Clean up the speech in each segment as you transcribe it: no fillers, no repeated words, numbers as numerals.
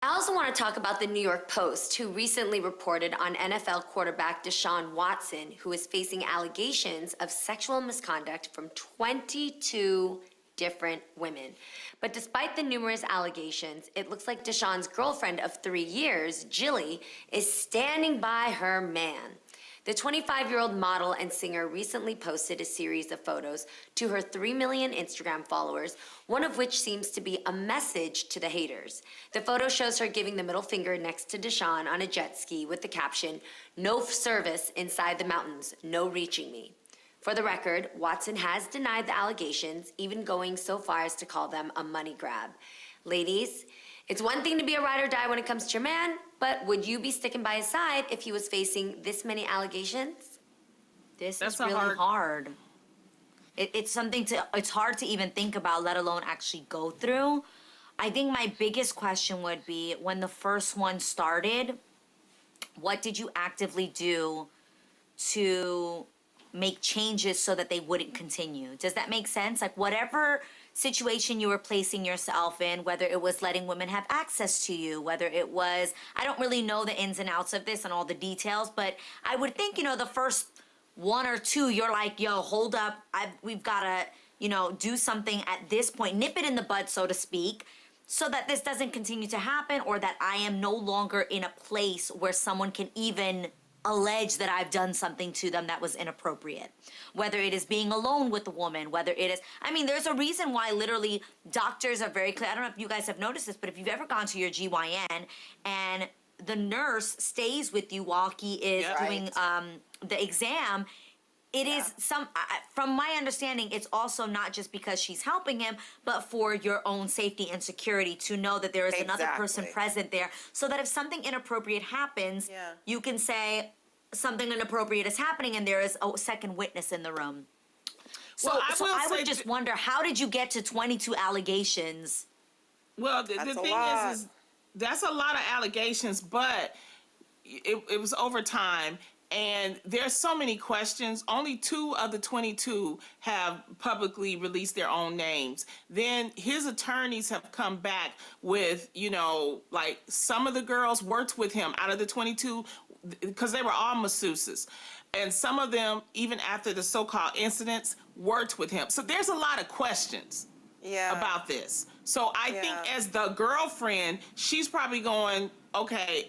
I also want to talk about the New York Post, who recently reported on NFL quarterback Deshaun Watson, who is facing allegations of sexual misconduct from 22 different women. But despite the numerous allegations, it looks like Deshaun's girlfriend of 3 years, Jilly, is standing by her man. The 25-year-old model and singer recently posted a series of photos to her 3 million Instagram followers, one of which seems to be a message to the haters. The photo shows her giving the middle finger next to Deshaun on a jet ski with the caption, "No service inside the mountains, no reaching me." For the record, Watson has denied the allegations, even going so far as to call them a money grab. Ladies, it's one thing to be a ride or die when it comes to your man, but would you be sticking by his side if he was facing this many allegations? This is really hard. It's hard to even think about, let alone actually go through. I think my biggest question would be, when the first one started, what did you actively do to make changes so that they wouldn't continue? Does that make sense? Like, whatever situation you were placing yourself in, whether it was letting women have access to you, whether it was, I don't really know the ins and outs of this and all the details, but I would think, the first one or two, you're like, yo, hold up, we've got to, do something at this point, nip it in the bud, so to speak, so that this doesn't continue to happen, or that I am no longer in a place where someone can even allege that I've done something to them that was inappropriate. Whether it is being alone with the woman, whether it is, there's a reason why literally doctors are very clear. I don't know if you guys have noticed this, but if you've ever gone to your GYN and the nurse stays with you while he is doing the exam, it is from my understanding, it's also not just because she's helping him, but for your own safety and security, to know that there is another person present there, so that if something inappropriate happens, you can say something inappropriate is happening and there is a second witness in the room. So, I would just wonder, how did you get to 22 allegations? Well, the thing is that's a lot of allegations, but it was over time. And there's so many questions. Only 2 of the 22 have publicly released their own names. Then his attorneys have come back with, like, some of the girls worked with him out of the 22, because they were all masseuses. And some of them, even after the so-called incidents, worked with him. So there's a lot of questions about this. So I think as the girlfriend, she's probably going, okay,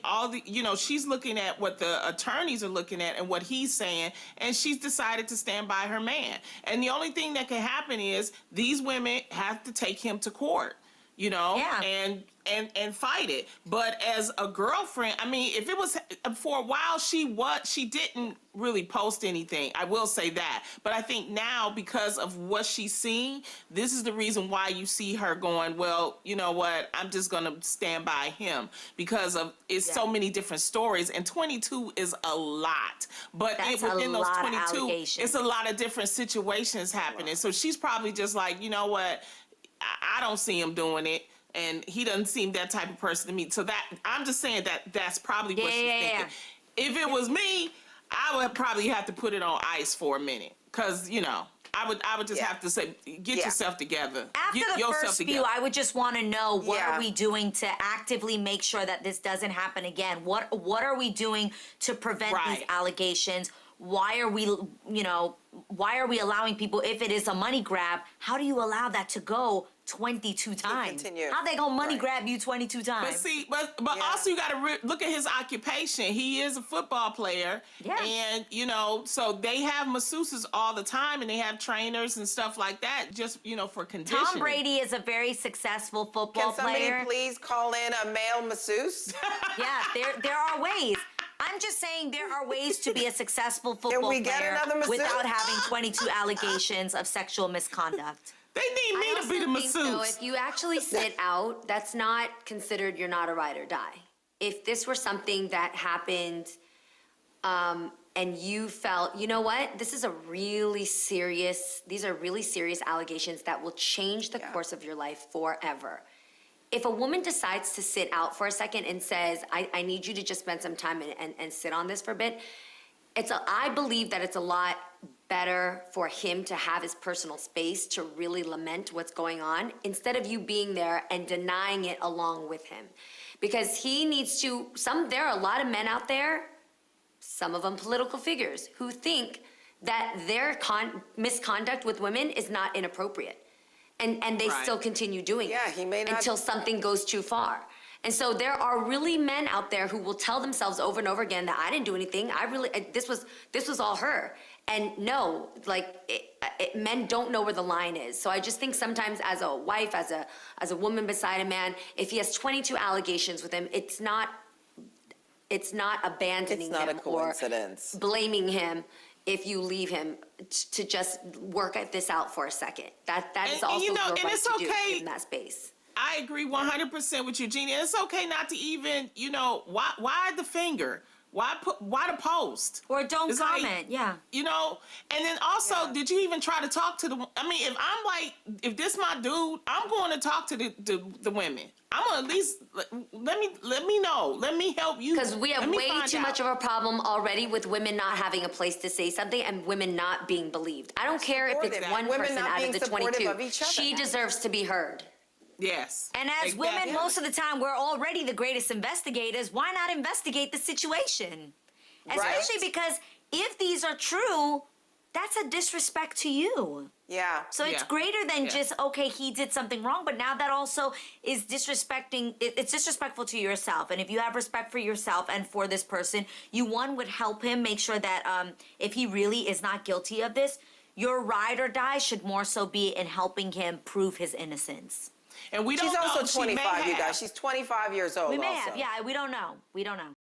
she's looking at what the attorneys are looking at and what he's saying, and she's decided to stand by her man. And the only thing that can happen is these women have to take him to court, and fight it. But as a girlfriend, if it was for a while, she didn't really post anything. I will say that. But I think now, because of what she's seeing, this is the reason why you see her going, well, you know what, I'm just going to stand by him, because of so many different stories. And 22 is a lot. But within those 22, it's a lot of different situations happening. So she's probably just like, you know what, I don't see him doing it. And he doesn't seem that type of person to me. So I'm just saying that's probably what she's thinking. If it was me, I would probably have to put it on ice for a minute. Because, I would just have to say, get yourself together. After the first few, I would just want to know, what are we doing to actively make sure that this doesn't happen again? What are we doing to prevent these allegations? Why are we allowing people, if it is a money grab, how do you allow that to go 22 times? How they gonna money grab you 22 times? But see, but also you gotta look at his occupation. He is a football player. Yeah. And, so they have masseuses all the time, and they have trainers and stuff like that, just, for conditioning. Tom Brady is a very successful football player. Can somebody please call in a male masseuse? Yeah, there are ways. I'm just saying, there are ways to be a successful football player without having 22 allegations of sexual misconduct. They need me to be the masseuse. So if you actually sit out, that's not considered, you're not a ride or die. If this were something that happened, and you felt, you know what, these are really serious allegations that will change the course of your life forever. If a woman decides to sit out for a second and says, I need you to just spend some time and sit on this for a bit, I believe that it's a lot better for him to have his personal space to really lament what's going on, instead of you being there and denying it along with him. because he needs to, there are a lot of men out there, some of them political figures, who think that their misconduct with women is not inappropriate. And they Right. still continue doing it. Yeah, he may not- Until something goes too far. And so there are really men out there who will tell themselves over and over again that I didn't do anything. This was all her. And no, men don't know where the line is. So I just think sometimes as a wife, as a woman beside a man, if he has 22 allegations with him, it's not abandoning It's not a him or coincidence. blaming him if you leave him to just work at this out for a second. That is And also you know, your and right it's to do okay. in that space. I agree 100% with you, Jeannie. It's okay not to even, why the finger? Why the post? Or don't It's like, comment, yeah. And then also, did you even try to talk to if this my dude, I'm going to talk to the women. I'm going to at least, let me know. Let me help you. Because we have way too much of a problem already with women not having a place to say something and women not being believed. I don't care if it's Supportive. one Women person not out of being the supportive 22. of each other. She deserves to be heard. Yes. And as women, most of the time, we're already the greatest investigators. Why not investigate the situation? Especially because if these are true, that's a disrespect to you. Yeah. So it's Yeah. greater than Yeah. just, okay, he did something wrong, but now that also is disrespecting, it's disrespectful to yourself. And if you have respect for yourself and for this person, you would help him make sure that if he really is not guilty of this, your ride or die should more so be in helping him prove his innocence. And we don't She's know. also She may 25, you have. guys. She's 25 years old We may also. have, yeah, we don't know. We don't know.